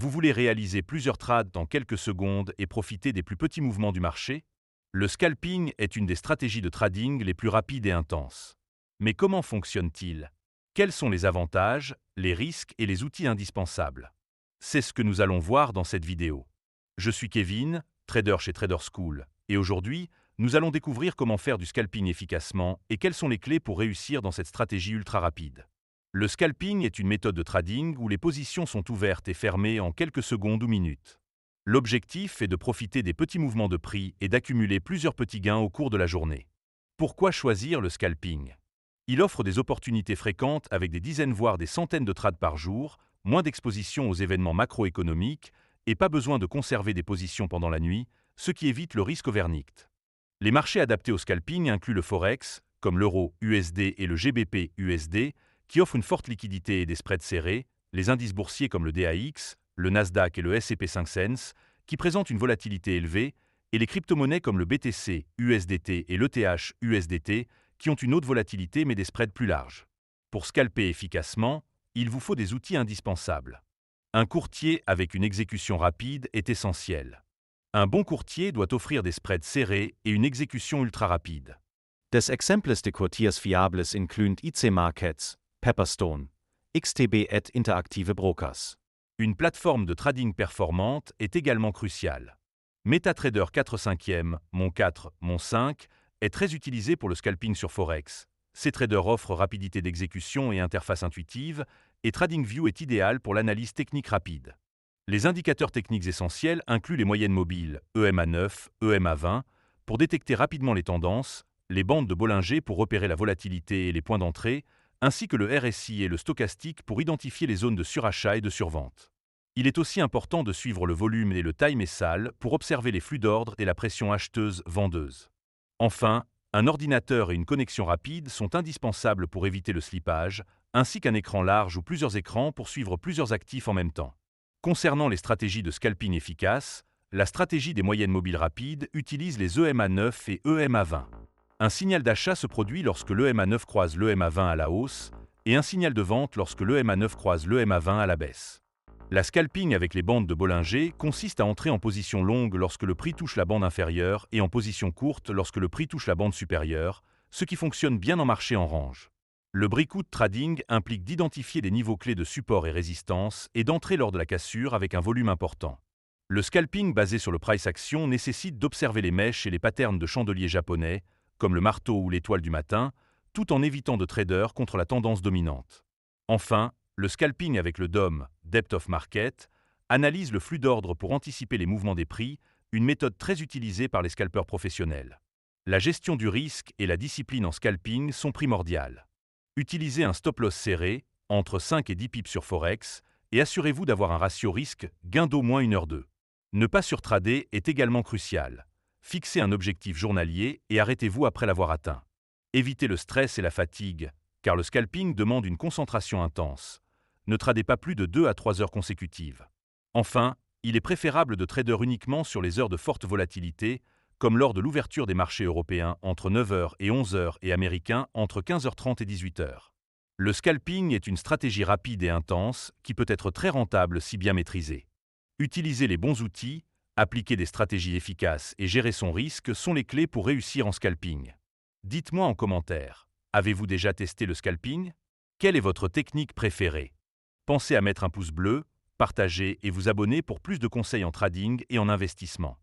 Vous voulez réaliser plusieurs trades en quelques secondes et profiter des plus petits mouvements du marché? Le scalping est une des stratégies de trading les plus rapides et intenses. Mais comment fonctionne-t-il? Quels sont les avantages, les risques et les outils indispensables? C'est ce que nous allons voir dans cette vidéo. Je suis Kevin, trader chez Trader School, et aujourd'hui, nous allons découvrir comment faire du scalping efficacement et quelles sont les clés pour réussir dans cette stratégie ultra rapide. Le scalping est une méthode de trading où les positions sont ouvertes et fermées en quelques secondes ou minutes. L'objectif est de profiter des petits mouvements de prix et d'accumuler plusieurs petits gains au cours de la journée. Pourquoi choisir le scalping? Il offre des opportunités fréquentes avec des dizaines voire des centaines de trades par jour, moins d'exposition aux événements macroéconomiques et pas besoin de conserver des positions pendant la nuit, ce qui évite le risque overnight. Les marchés adaptés au scalping incluent le Forex, comme l'euro USD et le GBP USD, qui offrent une forte liquidité et des spreads serrés, les indices boursiers comme le DAX, le Nasdaq et le S&P 500, qui présentent une volatilité élevée, et les crypto-monnaies comme le BTC USDT et l'ETH USDT, qui ont une haute volatilité mais des spreads plus larges. Pour scalper efficacement, il vous faut des outils indispensables. Un courtier avec une exécution rapide est essentiel. Un bon courtier doit offrir des spreads serrés et une exécution ultra rapide. Des Exemples de Courtiers fiables incluent IC Markets, Pepperstone, XTB et Interactive Brokers. Une plateforme de trading performante est également cruciale. MetaTrader 4/5, Mon 4, Mon 5 est très utilisé pour le scalping sur Forex. Ces traders offrent rapidité d'exécution et interface intuitive, et TradingView est idéal pour l'analyse technique rapide. Les indicateurs techniques essentiels incluent les moyennes mobiles EMA9, EMA20 pour détecter rapidement les tendances, les bandes de Bollinger pour repérer la volatilité et les points d'entrée, ainsi que le RSI et le stochastique pour identifier les zones de surachat et de survente. Il est aussi important de suivre le volume et le time ESAL pour observer les flux d'ordre et la pression acheteuse-vendeuse. Enfin, un ordinateur et une connexion rapide sont indispensables pour éviter le slippage, ainsi qu'un écran large ou plusieurs écrans pour suivre plusieurs actifs en même temps. Concernant les stratégies de scalping efficaces, la stratégie des moyennes mobiles rapides utilise les EMA9 et EMA20. Un signal d'achat se produit lorsque l'EMA9 croise l'EMA20 à la hausse et un signal de vente lorsque l'EMA9 croise l'EMA20 à la baisse. La scalping avec les bandes de Bollinger consiste à entrer en position longue lorsque le prix touche la bande inférieure et en position courte lorsque le prix touche la bande supérieure, ce qui fonctionne bien en marché en range. Le breakout trading implique d'identifier des niveaux clés de support et résistance et d'entrer lors de la cassure avec un volume important. Le scalping basé sur le price action nécessite d'observer les mèches et les patterns de chandeliers japonais, comme le marteau ou l'étoile du matin, tout en évitant de trader contre la tendance dominante. Enfin, le scalping avec le DOM, Depth of Market, analyse le flux d'ordre pour anticiper les mouvements des prix, une méthode très utilisée par les scalpeurs professionnels. La gestion du risque et la discipline en scalping sont primordiales. Utilisez un stop-loss serré, entre 5 et 10 pips sur Forex, et assurez-vous d'avoir un ratio risque-gain d'au moins 1h2. Ne pas surtrader est également crucial. Fixez un objectif journalier et arrêtez-vous après l'avoir atteint. Évitez le stress et la fatigue, car le scalping demande une concentration intense. Ne tradez pas plus de 2 à 3 heures consécutives. Enfin, il est préférable de trader uniquement sur les heures de forte volatilité, comme lors de l'ouverture des marchés européens entre 9h et 11h et américains entre 15h30 et 18h. Le scalping est une stratégie rapide et intense qui peut être très rentable si bien maîtrisée. Utiliser les bons outils, appliquer des stratégies efficaces et gérer son risque sont les clés pour réussir en scalping. Dites-moi en commentaire, avez-vous déjà testé le scalping? Quelle est votre technique préférée? Pensez à mettre un pouce bleu, partager et vous abonner pour plus de conseils en trading et en investissement.